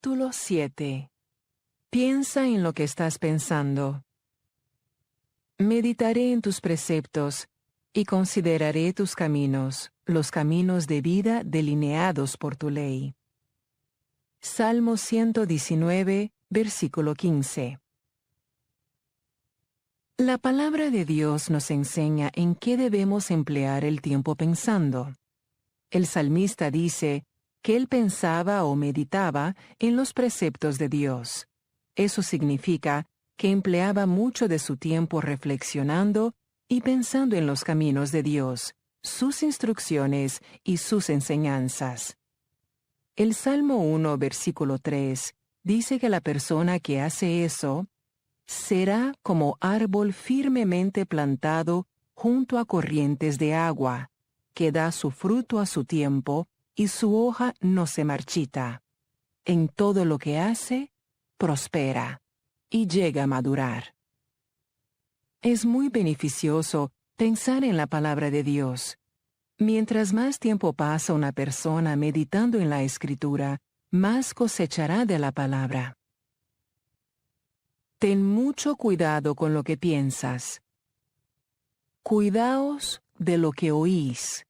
Capítulo 7. Piensa en lo que estás pensando. Meditaré en tus preceptos y consideraré tus caminos, los caminos de vida delineados por tu ley. Salmo 119, versículo 15. La palabra de Dios nos enseña en qué debemos emplear el tiempo pensando. El salmista dice que él pensaba o meditaba en los preceptos de Dios. Eso significa que empleaba mucho de su tiempo reflexionando y pensando en los caminos de Dios, sus instrucciones y sus enseñanzas. El Salmo 1, versículo 3, dice que la persona que hace eso será como árbol firmemente plantado junto a corrientes de agua, que da su fruto a su tiempo y su hoja no se marchita. En todo lo que hace, prospera y llega a madurar. Es muy beneficioso pensar en la palabra de Dios. Mientras más tiempo pasa una persona meditando en la Escritura, más cosechará de la palabra. Ten mucho cuidado con lo que piensas. Cuidaos de lo que oís,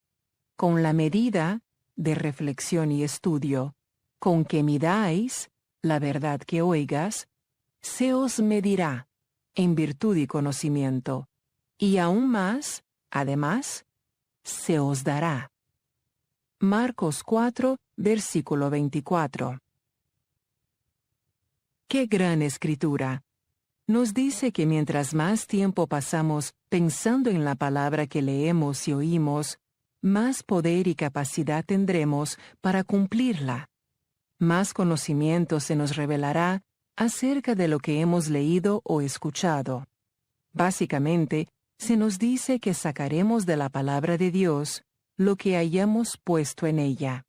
con la medida de reflexión y estudio, con que midáis la verdad que oigas, se os medirá en virtud y conocimiento, y aún más, además, se os dará. Marcos 4, versículo 24. ¡Qué gran escritura! Nos dice que mientras más tiempo pasamos pensando en la palabra que leemos y oímos, más poder y capacidad tendremos para cumplirla. Más conocimiento se nos revelará acerca de lo que hemos leído o escuchado. Básicamente, se nos dice que sacaremos de la palabra de Dios lo que hayamos puesto en ella.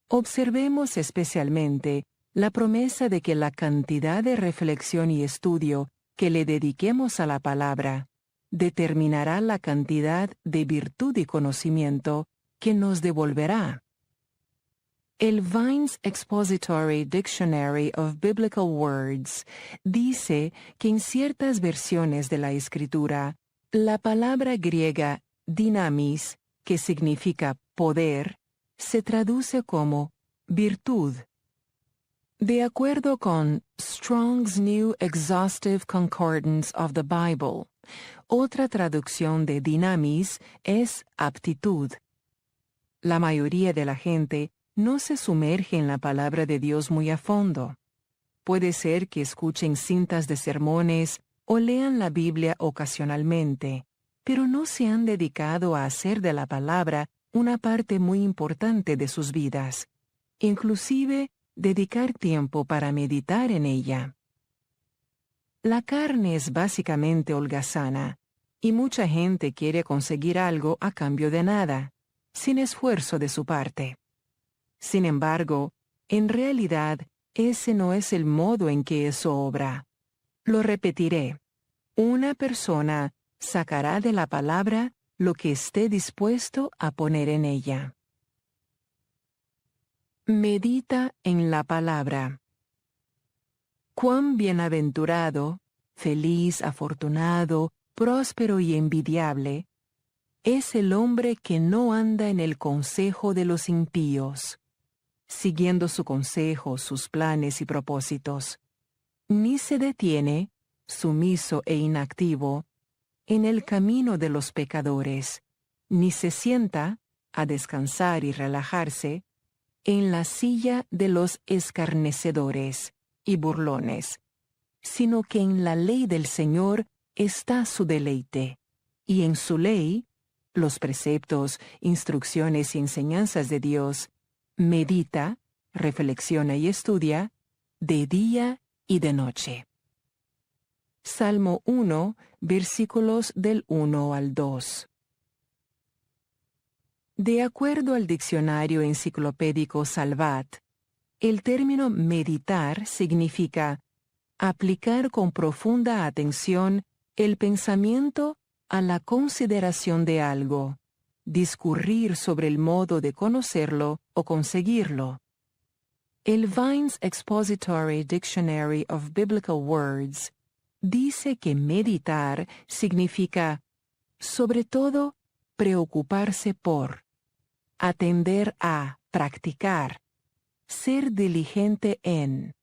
Observemos especialmente la promesa de que la cantidad de reflexión y estudio que le dediquemos a la palabra determinará la cantidad de virtud y conocimiento que nos devolverá. El Vine's Expository Dictionary of Biblical Words dice que en ciertas versiones de la Escritura, la palabra griega dynamis, que significa poder, se traduce como virtud. De acuerdo con Strong's New Exhaustive Concordance of the Bible, otra traducción de dynamis es aptitud. La mayoría de la gente no se sumerge en la palabra de Dios muy a fondo. Puede ser que escuchen cintas de sermones o lean la Biblia ocasionalmente, pero no se han dedicado a hacer de la palabra una parte muy importante de sus vidas, inclusive dedicar tiempo para meditar en ella. La carne es básicamente holgazana, y mucha gente quiere conseguir algo a cambio de nada, sin esfuerzo de su parte. Sin embargo, en realidad, ese no es el modo en que eso obra. Lo repetiré. Una persona sacará de la palabra lo que esté dispuesto a poner en ella. Medita en la palabra. Cuán bienaventurado, feliz, afortunado, próspero y envidiable es el hombre que no anda en el consejo de los impíos, siguiendo su consejo, sus planes y propósitos, ni se detiene, sumiso e inactivo, en el camino de los pecadores, ni se sienta, a descansar y relajarse, en la silla de los escarnecedores y burlones, sino que en la ley del Señor está su deleite, y en su ley, los preceptos, instrucciones y enseñanzas de Dios, medita, reflexiona y estudia, de día y de noche. Salmo 1, versículos del 1 al 2. De acuerdo al diccionario enciclopédico Salvat, el término meditar significa aplicar con profunda atención el pensamiento a la consideración de algo, discurrir sobre el modo de conocerlo o conseguirlo. El Vine's Expository Dictionary of Biblical Words dice que meditar significa, sobre todo, preocuparse por, atender a, practicar, ser diligente en.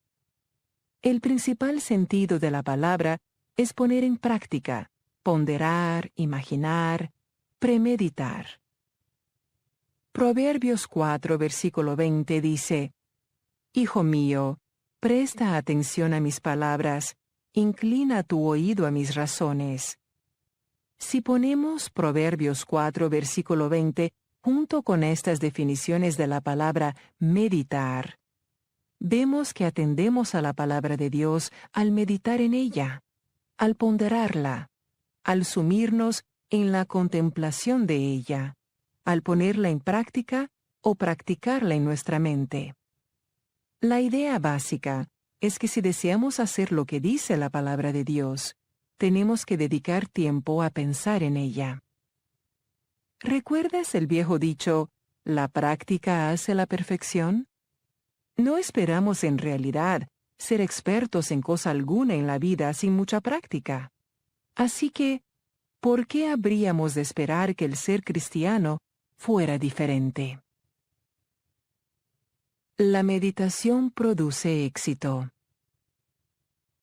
El principal sentido de la palabra es poner en práctica, ponderar, imaginar, premeditar. Proverbios 4, versículo 20 dice: Hijo mío, presta atención a mis palabras, inclina tu oído a mis razones. Si ponemos Proverbios 4, versículo 20, junto con estas definiciones de la palabra meditar, vemos que atendemos a la palabra de Dios al meditar en ella, al ponderarla, al sumirnos en la contemplación de ella, al ponerla en práctica o practicarla en nuestra mente. La idea básica es que si deseamos hacer lo que dice la palabra de Dios, tenemos que dedicar tiempo a pensar en ella. ¿Recuerdas el viejo dicho, la práctica hace la perfección? No esperamos en realidad ser expertos en cosa alguna en la vida sin mucha práctica. Así que, ¿por qué habríamos de esperar que el ser cristiano fuera diferente? La meditación produce éxito.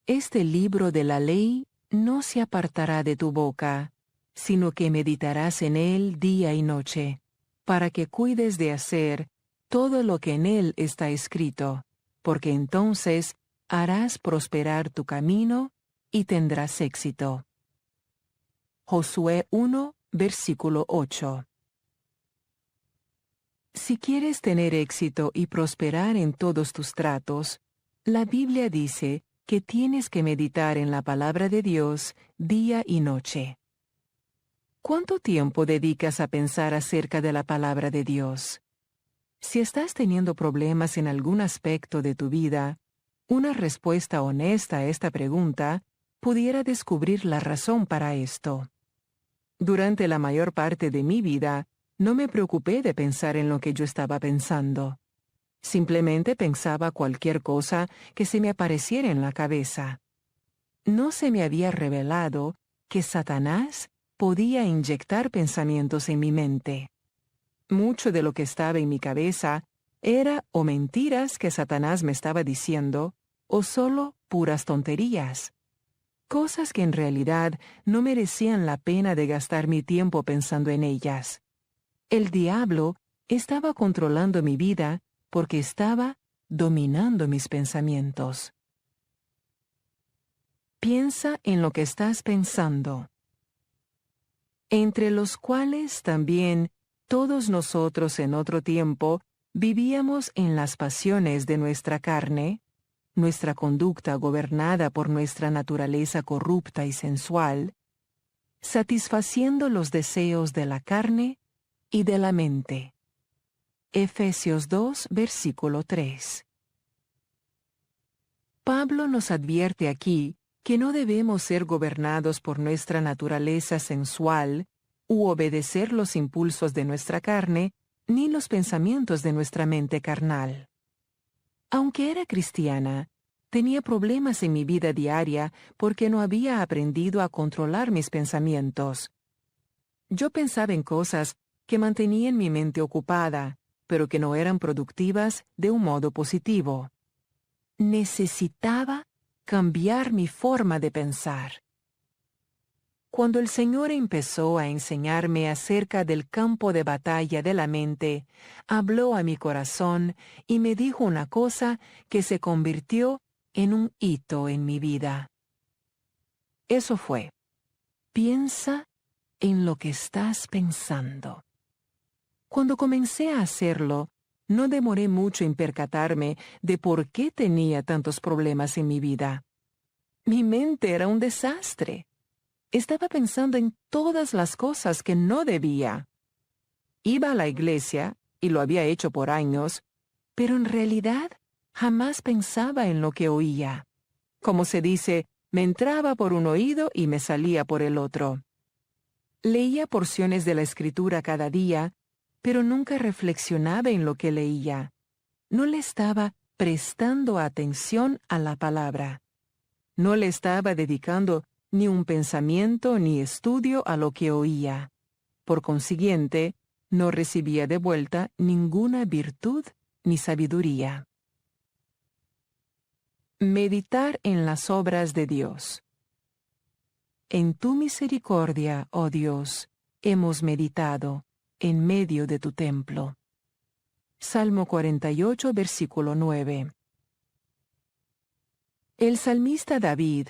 Este libro de la ley no se apartará de tu boca, sino que meditarás en él día y noche, para que cuides de hacer todo lo que en él está escrito, porque entonces harás prosperar tu camino y tendrás éxito. Josué 1, versículo 8. Si quieres tener éxito y prosperar en todos tus tratos, la Biblia dice que tienes que meditar en la palabra de Dios día y noche. ¿Cuánto tiempo dedicas a pensar acerca de la palabra de Dios? Si estás teniendo problemas en algún aspecto de tu vida, una respuesta honesta a esta pregunta pudiera descubrir la razón para esto. Durante la mayor parte de mi vida, no me preocupé de pensar en lo que yo estaba pensando. Simplemente pensaba cualquier cosa que se me apareciera en la cabeza. No se me había revelado que Satanás podía inyectar pensamientos en mi mente. Mucho de lo que estaba en mi cabeza era o mentiras que Satanás me estaba diciendo, o solo puras tonterías. Cosas que en realidad no merecían la pena de gastar mi tiempo pensando en ellas. El diablo estaba controlando mi vida porque estaba dominando mis pensamientos. Piensa en lo que estás pensando, entre los cuales también todos nosotros en otro tiempo vivíamos en las pasiones de nuestra carne, nuestra conducta gobernada por nuestra naturaleza corrupta y sensual, satisfaciendo los deseos de la carne y de la mente. Efesios 2, versículo 3. Pablo nos advierte aquí que no debemos ser gobernados por nuestra naturaleza sensual u obedecer los impulsos de nuestra carne ni los pensamientos de nuestra mente carnal. Aunque era cristiana, tenía problemas en mi vida diaria porque no había aprendido a controlar mis pensamientos. Yo pensaba en cosas que mantenían mi mente ocupada, pero que no eran productivas de un modo positivo. Necesitaba cambiar mi forma de pensar. Cuando el Señor empezó a enseñarme acerca del campo de batalla de la mente, habló a mi corazón y me dijo una cosa que se convirtió en un hito en mi vida. Eso fue: piensa en lo que estás pensando. Cuando comencé a hacerlo, no demoré mucho en percatarme de por qué tenía tantos problemas en mi vida. Mi mente era un desastre. Estaba pensando en todas las cosas que no debía. Iba a la iglesia, y lo había hecho por años, pero en realidad jamás pensaba en lo que oía. Como se dice, me entraba por un oído y me salía por el otro. Leía porciones de la Escritura cada día, pero nunca reflexionaba en lo que leía. No le estaba prestando atención a la palabra. No le estaba dedicando ni un pensamiento ni estudio a lo que oía. Por consiguiente, no recibía de vuelta ninguna virtud ni sabiduría. Meditar en las obras de Dios. En tu misericordia, oh Dios, hemos meditado en medio de tu templo. Salmo 48, versículo 9. El salmista David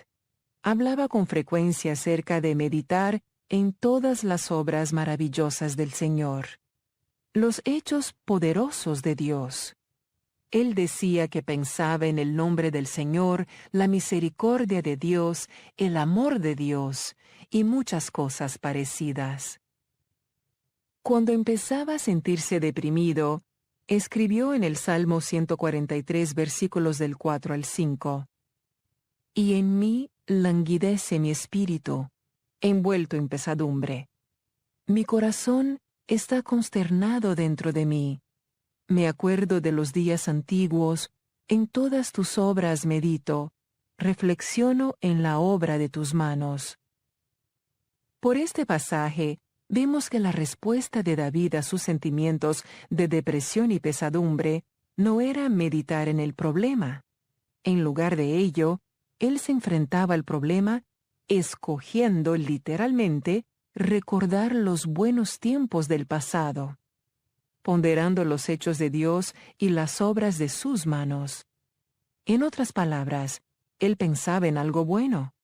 hablaba con frecuencia acerca de meditar en todas las obras maravillosas del Señor, los hechos poderosos de Dios. Él decía que pensaba en el nombre del Señor, la misericordia de Dios, el amor de Dios y muchas cosas parecidas. Cuando empezaba a sentirse deprimido, escribió en el Salmo 143 versículos del 4 al 5. Y en mí languidece mi espíritu, envuelto en pesadumbre. Mi corazón está consternado dentro de mí. Me acuerdo de los días antiguos, en todas tus obras medito, reflexiono en la obra de tus manos. Por este pasaje, vemos que la respuesta de David a sus sentimientos de depresión y pesadumbre no era meditar en el problema. En lugar de ello, él se enfrentaba al problema escogiendo literalmente recordar los buenos tiempos del pasado, ponderando los hechos de Dios y las obras de sus manos. En otras palabras, él pensaba en algo bueno,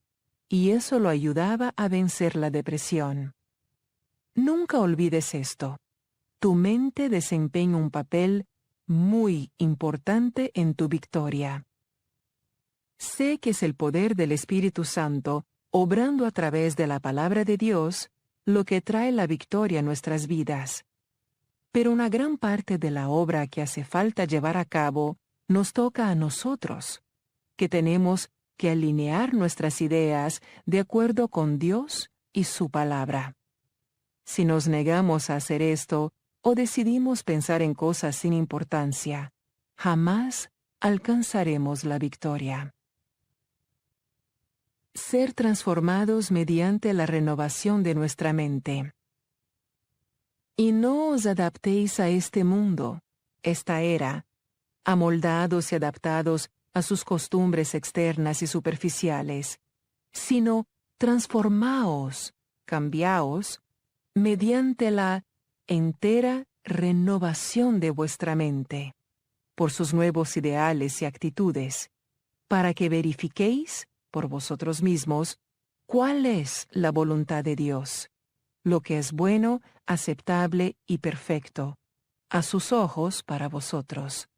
y eso lo ayudaba a vencer la depresión. Nunca olvides esto. Tu mente desempeña un papel muy importante en tu victoria. Sé que es el poder del Espíritu Santo, obrando a través de la palabra de Dios, lo que trae la victoria a nuestras vidas. Pero una gran parte de la obra que hace falta llevar a cabo nos toca a nosotros, que tenemos que alinear nuestras ideas de acuerdo con Dios y su palabra. Si nos negamos a hacer esto o decidimos pensar en cosas sin importancia, jamás alcanzaremos la victoria. Ser transformados mediante la renovación de nuestra mente. Y no os adaptéis a este mundo, esta era, amoldados y adaptados a sus costumbres externas y superficiales, sino transformaos, cambiaos, mediante la entera renovación de vuestra mente, por sus nuevos ideales y actitudes, para que verifiquéis por vosotros mismos cuál es la voluntad de Dios, lo que es bueno, aceptable y perfecto, a sus ojos para vosotros.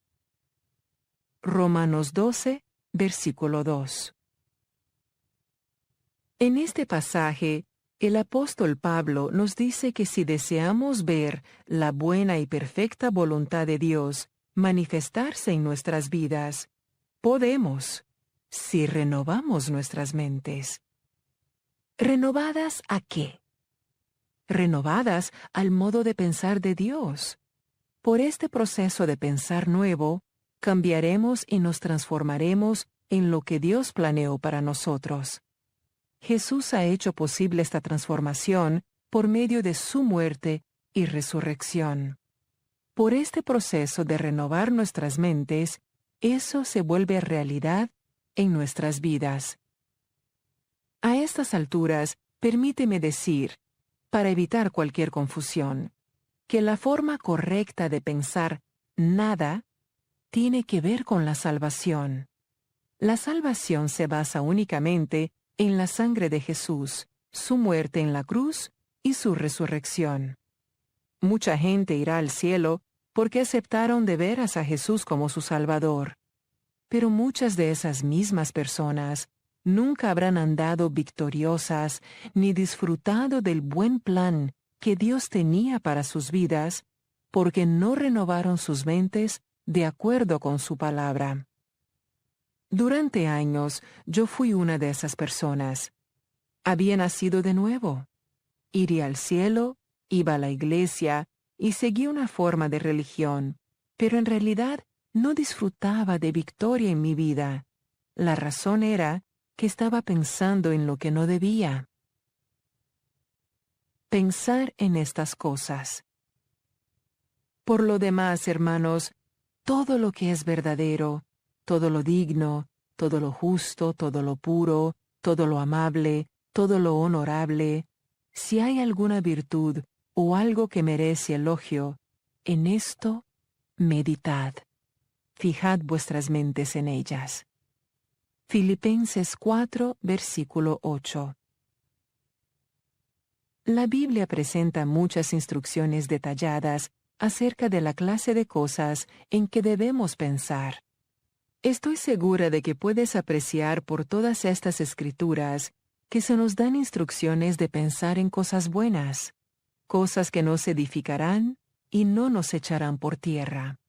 Romanos 12, versículo 2. En este pasaje, el apóstol Pablo nos dice que si deseamos ver la buena y perfecta voluntad de Dios manifestarse en nuestras vidas, podemos, si renovamos nuestras mentes. ¿Renovadas a qué? Renovadas al modo de pensar de Dios. Por este proceso de pensar nuevo, cambiaremos y nos transformaremos en lo que Dios planeó para nosotros. Jesús ha hecho posible esta transformación por medio de su muerte y resurrección. Por este proceso de renovar nuestras mentes, eso se vuelve realidad en nuestras vidas. A estas alturas, permíteme decir, para evitar cualquier confusión, que la forma correcta de pensar nada tiene que ver con la salvación. La salvación se basa únicamente en la sangre de Jesús, su muerte en la cruz y su resurrección. Mucha gente irá al cielo porque aceptaron de veras a Jesús como su Salvador. Pero muchas de esas mismas personas nunca habrán andado victoriosas ni disfrutado del buen plan que Dios tenía para sus vidas, porque no renovaron sus mentes de acuerdo con su palabra. Durante años yo fui una de esas personas. Había nacido de nuevo. Iría al cielo, iba a la iglesia y seguí una forma de religión, pero en realidad no disfrutaba de victoria en mi vida. La razón era que estaba pensando en lo que no debía. Pensar en estas cosas. Por lo demás, hermanos, todo lo que es verdadero, todo lo digno, todo lo justo, todo lo puro, todo lo amable, todo lo honorable, si hay alguna virtud o algo que merece elogio, en esto meditad. Fijad vuestras mentes en ellas. Filipenses 4, versículo 8. La Biblia presenta muchas instrucciones detalladas acerca de la clase de cosas en que debemos pensar. Estoy segura de que puedes apreciar por todas estas escrituras que se nos dan instrucciones de pensar en cosas buenas, cosas que nos edificarán y no nos echarán por tierra.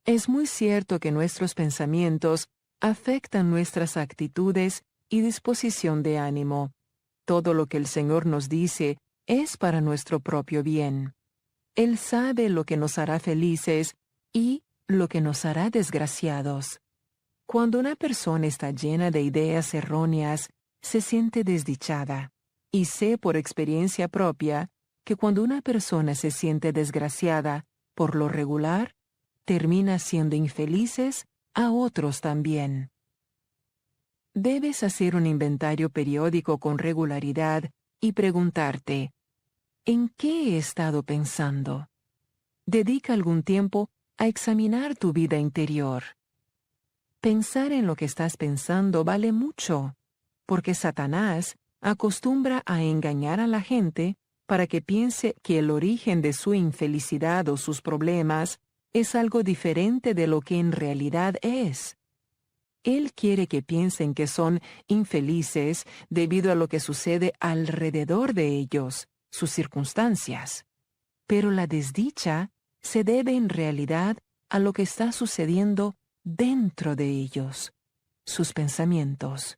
Es muy cierto que nuestros pensamientos afectan nuestras actitudes y disposición de ánimo. Todo lo que el Señor nos dice es para nuestro propio bien. Él sabe lo que nos hará felices y lo que nos hará desgraciados. Cuando una persona está llena de ideas erróneas, se siente desdichada. Y sé por experiencia propia que cuando una persona se siente desgraciada, por lo regular, termina siendo infelices a otros también. Debes hacer un inventario periódico con regularidad y preguntarte, ¿en qué he estado pensando? Dedica algún tiempo a examinar tu vida interior. Pensar en lo que estás pensando vale mucho, porque Satanás acostumbra a engañar a la gente para que piense que el origen de su infelicidad o sus problemas es algo diferente de lo que en realidad es. Él quiere que piensen que son infelices debido a lo que sucede alrededor de ellos, sus circunstancias. Pero la desdicha se debe en realidad a lo que está sucediendo dentro de ellos, sus pensamientos.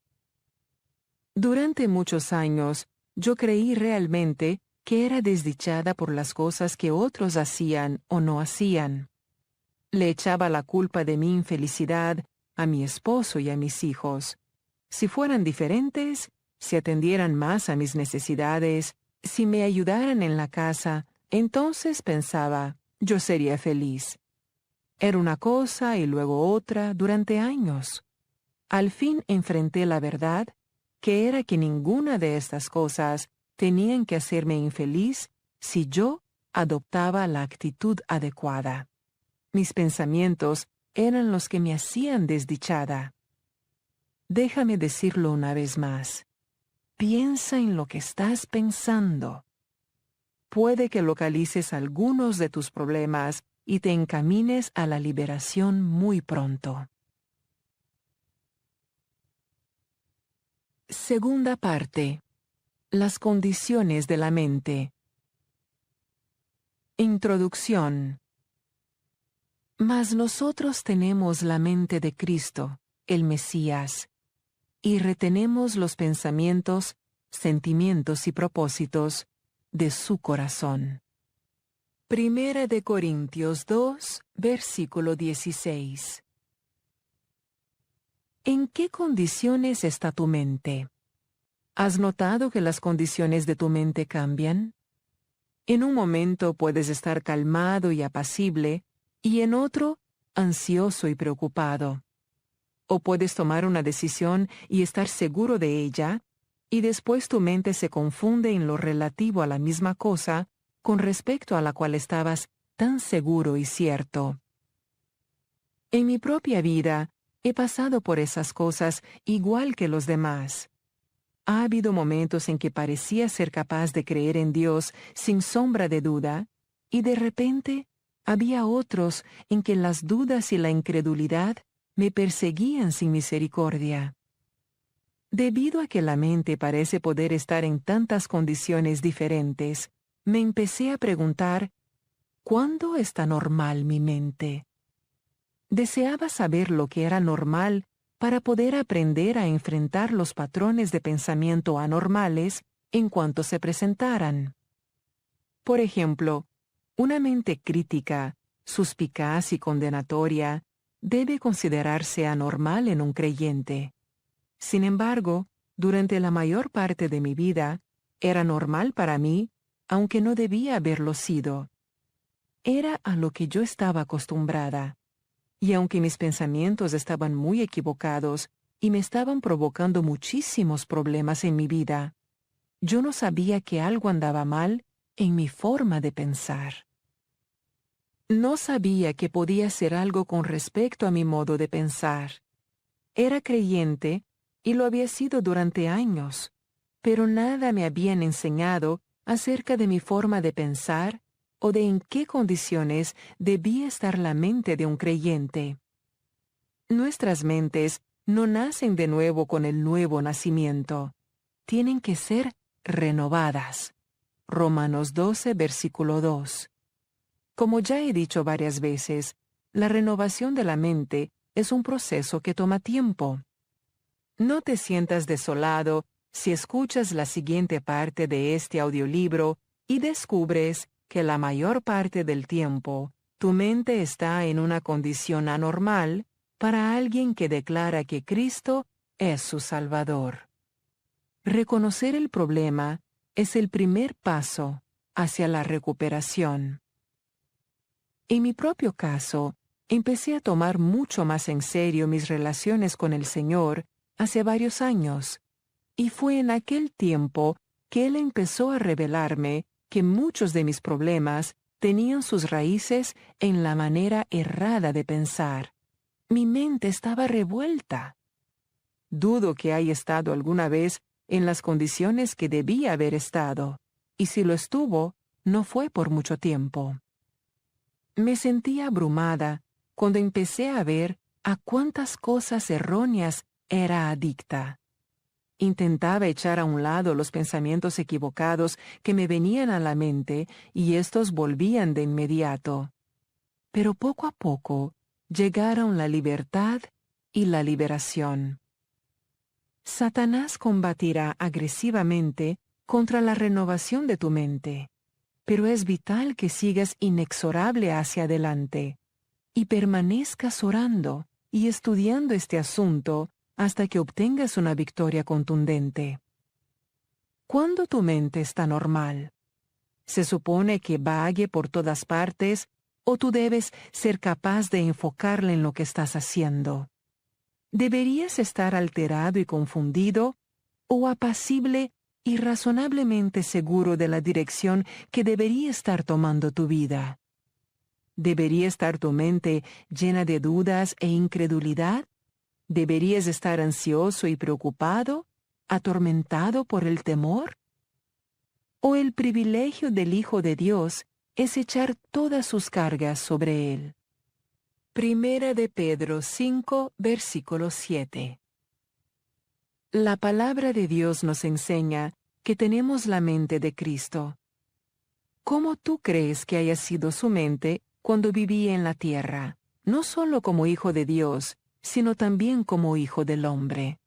Durante muchos años, yo creí realmente que era desdichada por las cosas que otros hacían o no hacían. Le echaba la culpa de mi infelicidad a mi esposo y a mis hijos. Si fueran diferentes, si atendieran más a mis necesidades, si me ayudaran en la casa, entonces pensaba, yo sería feliz. Era una cosa y luego otra durante años. Al fin enfrenté la verdad, que era que ninguna de estas cosas tenían que hacerme infeliz si yo adoptaba la actitud adecuada. Mis pensamientos eran los que me hacían desdichada. Déjame decirlo una vez más. Piensa en lo que estás pensando. Puede que localices algunos de tus problemas y te encamines a la liberación muy pronto. Segunda parte. Las condiciones de la mente. Introducción. Mas nosotros tenemos la mente de Cristo, el Mesías, y retenemos los pensamientos, sentimientos y propósitos de su corazón. Primera de Corintios 2, versículo 16. ¿En qué condiciones está tu mente? ¿Has notado que las condiciones de tu mente cambian? En un momento puedes estar calmado y apacible, y en otro, ansioso y preocupado. O puedes tomar una decisión y estar seguro de ella, y después tu mente se confunde en lo relativo a la misma cosa con respecto a la cual estabas tan seguro y cierto. En mi propia vida, he pasado por esas cosas igual que los demás. Ha habido momentos en que parecía ser capaz de creer en Dios sin sombra de duda, y de repente había otros en que las dudas y la incredulidad me perseguían sin misericordia. Debido a que la mente parece poder estar en tantas condiciones diferentes, me empecé a preguntar, ¿cuándo está normal mi mente? Deseaba saber lo que era normal para poder aprender a enfrentar los patrones de pensamiento anormales en cuanto se presentaran. Por ejemplo, una mente crítica suspicaz y condenatoria, debe considerarse anormal en un creyente. Sin embargo, durante la mayor parte de mi vida, era normal para mí, aunque no debía haberlo sido. Era a lo que yo estaba acostumbrada. Y aunque mis pensamientos estaban muy equivocados y me estaban provocando muchísimos problemas en mi vida, yo no sabía que algo andaba mal en mi forma de pensar. No sabía que podía hacer algo con respecto a mi modo de pensar. Era creyente y lo había sido durante años, pero nada me habían enseñado acerca de mi forma de pensar o de en qué condiciones debía estar la mente de un creyente. Nuestras mentes no nacen de nuevo con el nuevo nacimiento. Tienen que ser renovadas. Romanos 12, versículo 2. Como ya he dicho varias veces, la renovación de la mente es un proceso que toma tiempo. No te sientas desolado si escuchas la siguiente parte de este audiolibro y descubres que la mayor parte del tiempo tu mente está en una condición anormal para alguien que declara que Cristo es su Salvador. Reconocer el problema es el primer paso hacia la recuperación. En mi propio caso, empecé a tomar mucho más en serio mis relaciones con el Señor hace varios años, y fue en aquel tiempo que Él empezó a revelarme que muchos de mis problemas tenían sus raíces en la manera errada de pensar. Mi mente estaba revuelta. Dudo que haya estado alguna vez en las condiciones que debía haber estado, y si lo estuvo, no fue por mucho tiempo. Me sentía abrumada cuando empecé a ver a cuántas cosas erróneas era adicta. Intentaba echar a un lado los pensamientos equivocados que me venían a la mente y estos volvían de inmediato. Pero poco a poco llegaron la libertad y la liberación. Satanás combatirá agresivamente contra la renovación de tu mente, pero es vital que sigas inexorable hacia adelante y permanezcas orando y estudiando este asunto hasta que obtengas una victoria contundente. ¿Cuándo tu mente está normal? ¿Se supone que vague por todas partes o tú debes ser capaz de enfocarla en lo que estás haciendo? ¿Deberías estar alterado y confundido o apacible y razonablemente seguro de la dirección que debería estar tomando tu vida? ¿Debería estar tu mente llena de dudas e incredulidad? ¿Deberías estar ansioso y preocupado, atormentado por el temor? ¿O el privilegio del Hijo de Dios es echar todas sus cargas sobre Él? Primera de Pedro 5, versículo 7. La palabra de Dios nos enseña que tenemos la mente de Cristo. ¿Cómo tú crees que haya sido su mente cuando vivía en la tierra, no solo como Hijo de Dios, sino también como Hijo del Hombre?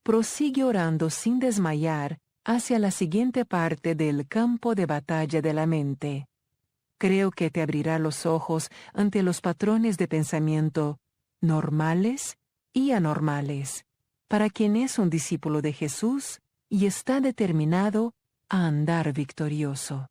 Prosigue orando sin desmayar hacia la siguiente parte del campo de batalla de la mente. Creo que te abrirá los ojos ante los patrones de pensamiento normales y anormales, para quien es un discípulo de Jesús y está determinado a andar victorioso.